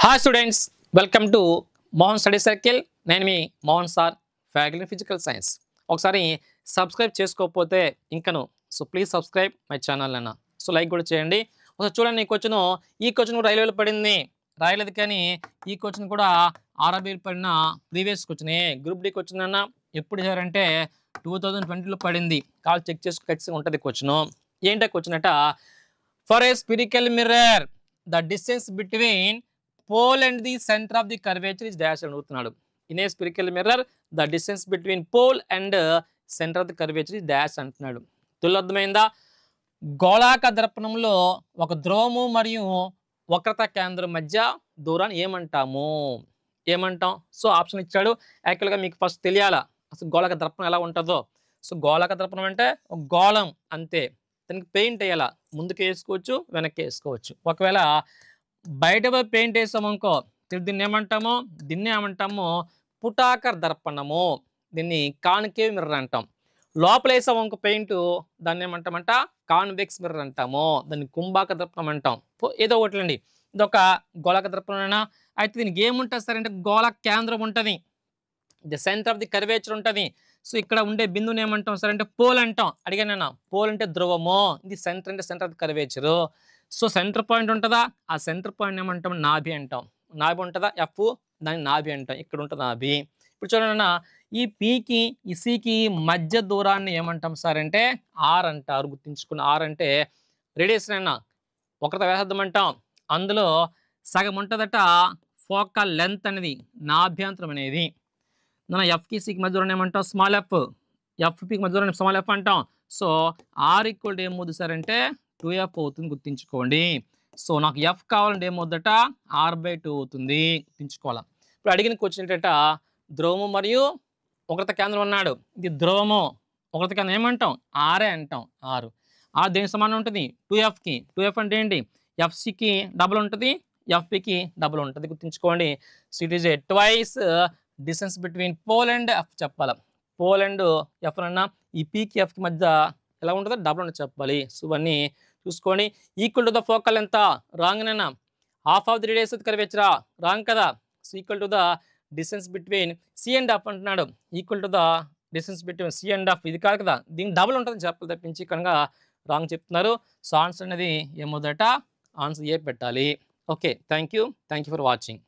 Hi students, welcome to Mohan study circle. నేను మీ Mohan sir, faculty physical science. ఒకసారి subscribe చేసుకోకపోతే ఇంకను ప్లీజ్ సబ్స్క్రైబ్ మై ఛానల్ అన్న. లైక్ కూడా చేయండి. ఒకసారి చూడండి, ఈ క్వశ్చన్ కూడా రైల్వేలో పడింది, రాయలేదు కానీ ఈ క్వశ్చన్ కూడా ఆర్ఆర్బీలో పడిన previous question, group D question అన్న. ఎప్పుడు చేయాలంటే 2020లో పడింది, కాల్ చెక్ చేసుకు ఖచ్చితంగా ఉంటుంది క్వశ్చన్. ఏంటో క్వశ్చన్ అట, for a spherical mirror the distance between pole and the center of the curvature is dash అని అడుగుతున్నాడు. In a spherical mirror the distance between pole and centre of the curvature is dash అంటున్నాడు. అర్థమైందా? గోళాక దర్పణంలో ఒక ధ్రువము మరియు వక్రత కేంద్రం మధ్య దూరాన్ని ఏమంటాం? ఆప్షన్ ఇచ్చాడు. యాక్చువల్గా మీకు ఫస్ట్ తెలియాలా అసలు గోళాక దర్పణం ఎలా ఉంటుందో. గోళాక దర్పణం అంటే ఒక గోళం అంతే, దానికి పెయింట్ వేయాలా, ముందుకు వేసుకోవచ్చు, వెనక్కి వేసుకోవచ్చు. ఒకవేళ బయట పెయింట్ వేసామనుకో దీన్ని ఏమంటాము పుటాకర్ దర్పణము, దీన్ని కాన్కేవ్ మిర్రర్ అంటాం. లోపల వేసామనుకో పెయింట్, దాన్ని ఏమంటామంట కాన్వెక్స్ మిర్రర్ అంటాము, దాన్ని కుంభాక దర్పణం అంటాం. ఏదో ఒకటి, ఇది ఒక గోళాక దర్పణం. అయితే దీనికి ఏముంటుంది సార్ అంటే గోళ కేంద్రం ఉంటుంది, the centre of the curvature ఉంటుంది. ఇక్కడ ఉండే బిందువుని ఏమంటాం సార్ అంటే పోల్ అంటాం. అడిగానన్నా, పోల్ అంటే ధ్రువము, ఇది సెంటర్ అంటే centre of the curvature. Centre point ఉంటుందా, ఆ సెంటర్ పాయింట్ ఏమంటాం నాభి అంటాం. నాభి ఉంటుందా ఎఫ్, దాన్ని నాభి అంటాం. ఇక్కడ ఉంటుంది నాభి. ఇప్పుడు చూడండి, ఈ పీకి ఈ సికి మధ్య దూరాన్ని ఏమంటాం సార్ అంటే ఆర్ అంటారు. గుర్తుంచుకున్న ఆర్ అంటే రేడియేషన్ అన్న, ఒకరితో వ్యాసార్థం అంటాం. అందులో సగం ఉంటుందట ఫోకల్ లెంత్ అనేది, నాభ్యంతరం అనేది. ఎఫ్కి సికి మధ్య దూరాన్ని ఏమంటాం స్మాల్ ఎఫ్, ఎఫ్పికి మధ్య దూరాన్ని స్మాల్ ఎఫ్ అంటాం. ఆర్ ఈక్వల్ టు ఏమవుతుంది సార్ అంటే 2f అవుతుంది, గుర్తుంచుకోండి. నాకు ఎఫ్ కావాలంటే ఏమవుద్దట r/2 అవుతుంది, గుర్తుంచుకోవాలి. ఇప్పుడు అడిగిన క్వశ్చన్ ఏంటంట, ధ్రువము మరియు వక్రత కేంద్రం అన్నాడు. ఇది ధ్రువము, వక్రత కేంద్రం ఏమంటాం ఆరే అంటాం. ఆరు దేనికి సమానం ఉంటుంది 2fకి. 2f అంటే ఏంటి, ఎఫ్సికి డబుల్ ఉంటుంది, ఎఫ్పికి డబుల్ ఉంటుంది, గుర్తుంచుకోండి. It is a twice distance between pole and F చెప్పాలి. పోల్ అండ్ ఎఫ్ అన్నా ఈ పీకి ఎఫ్కి మధ్య ఎలా ఉంటుందో డబుల్ అని చెప్పాలి. ఇవన్నీ చూసుకోండి. ఈక్వల్ టు ద ఫోకల్ ఎంత, రాంగ్ నైనా. Half of the radius of the కర్వేచరా, రాంగ్ కదా. Equal to the distance between C and F అంటున్నాడు. Equal to the distance between C and F, ఇది కాదు కదా, దీనికి డబుల్ ఉంటుందని చెప్పాలి తప్పించి కనుక రాంగ్ చెప్తున్నారు. ఆన్సర్ అనేది ఏమవుదట, ఆన్సర్ ఏ పెట్టాలి. Okay, thank you for watching.